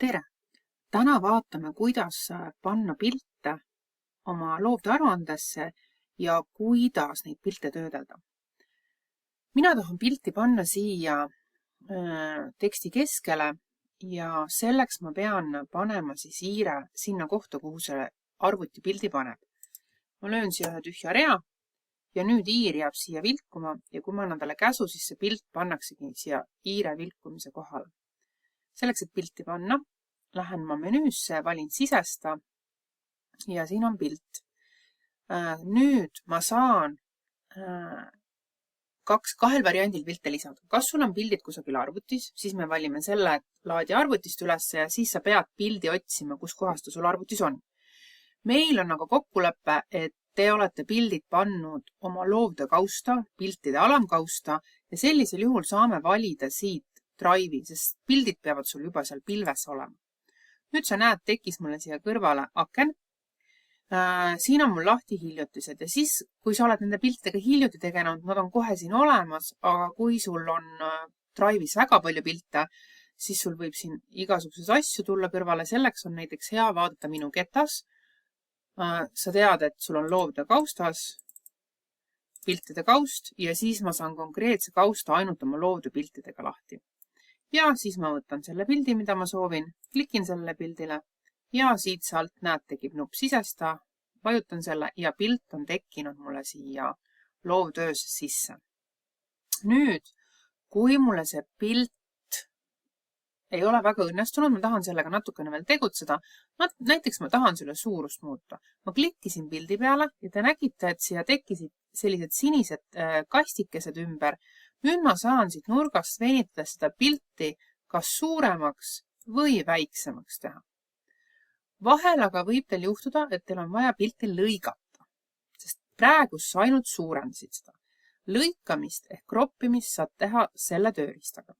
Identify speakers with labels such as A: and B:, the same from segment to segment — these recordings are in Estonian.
A: Tere! Täna vaatame, kuidas panna pilte oma loovtööaruandesse ja kuidas neid pilte töödelda. Mina tahan pilti panna siia teksti keskele ja selleks ma pean panema siis hiire sinna kohta, kuhu see arvuti pildi paneb. Ma löön siia ühe tühja rea ja nüüd hiir jääb siia vilkuma ja kui ma annan talle käsu, siis see pilt pannaksegi siia hiire vilkumise kohale. Selleks, et pilti panna, lähen ma menüüsse, valin sisesta ja siin on pilt. Nüüd ma saan kahel variandil pilte lisada. Kas sul on pildid kusagil arvutis, siis me valime selle, et laadi arvutist üles ja siis sa pead pildi otsima, kus kohas ta sul arvutis on. Meil on aga kokkulepe, et te olete pildid pannud oma loovtöö kausta, piltide alamkausta ja sellisel juhul saame valida siit Drive'i, sest pildid peavad sul juba seal pilves olema. Nüüd sa näed, tekkis mulle siia kõrvale aken. Siin on mul lahti hiljutised ja siis, kui sa oled nende piltidega hiljuti tegenud, nad on kohe siin olemas, aga kui sul on Drive'is väga palju pilte, siis sul võib siin igasuguses asju tulla kõrvale. Selleks on näiteks hea vaadata minu ketas. Sa tead, et sul on loovtöö kaustas piltide kaust ja siis ma saan konkreetse kausta ainult oma loovtöö piltidega lahti. Ja siis ma võtan selle pildi, mida ma soovin, klikin sellele pildile ja siit sealt näed, tekib nupp sisesta, vajutan selle ja pilt on tekkinud mulle siia loovtöös sisse. Nüüd, kui mulle see pilt ei ole väga õnnestunud, ma tahan sellega natukene veel tegutseda, näiteks ma tahan selle suurust muuta. Ma klikkisin pildi peale ja te nägite, et siia tekkisid sellised sinised kastikesed ümber. Nüüd ma saan siit nurgast venitades seda pilti kas suuremaks või väiksemaks teha. Vahel aga võib teil juhtuda, et teil on vaja pilti lõigata, sest praegu sa ainult suurendasid seda. Lõikamist ehk kroppimist saad teha selle tööriistaga.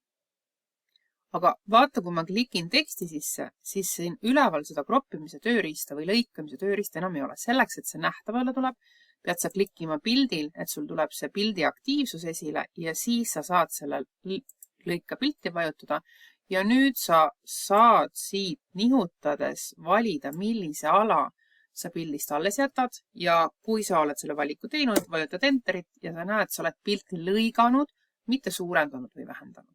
A: Aga vaata, kui ma klikin teksti sisse, siis siin üleval seda kroppimise tööriista või lõikamise tööriista enam ei ole. Selleks, et see nähtavale tuleb, pead sa klikkima pildil, et sul tuleb see pildi aktiivsus esile ja siis sa saad selle lõika pilti vajutada ja nüüd sa saad siit nihutades valida, millise ala sa pildist alles jätad ja kui sa oled selle valiku teinud, vajutad enterit ja sa näed, sa oled pilti lõiganud, mitte suurendanud või vähendanud.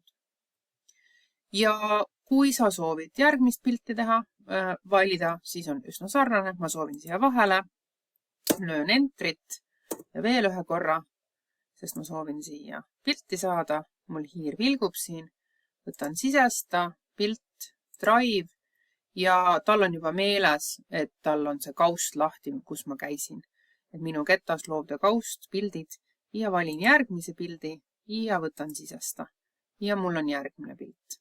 A: Ja kui sa soovid järgmist pilti teha, valida, siis on üsna sarnane. Ma soovin siia vahele, löön enterit ja veel ühe korra, sest ma soovin siia pilti saada. Mul hiir vilgub siin, võtan sisesta, pilt, Drive ja tal on juba meeles, et tal on see kaust lahti, kus ma käisin. Et minu ketas loovtöö kaust, pildid ja valin järgmise pildi ja võtan sisesta ja mul on järgmine pilt.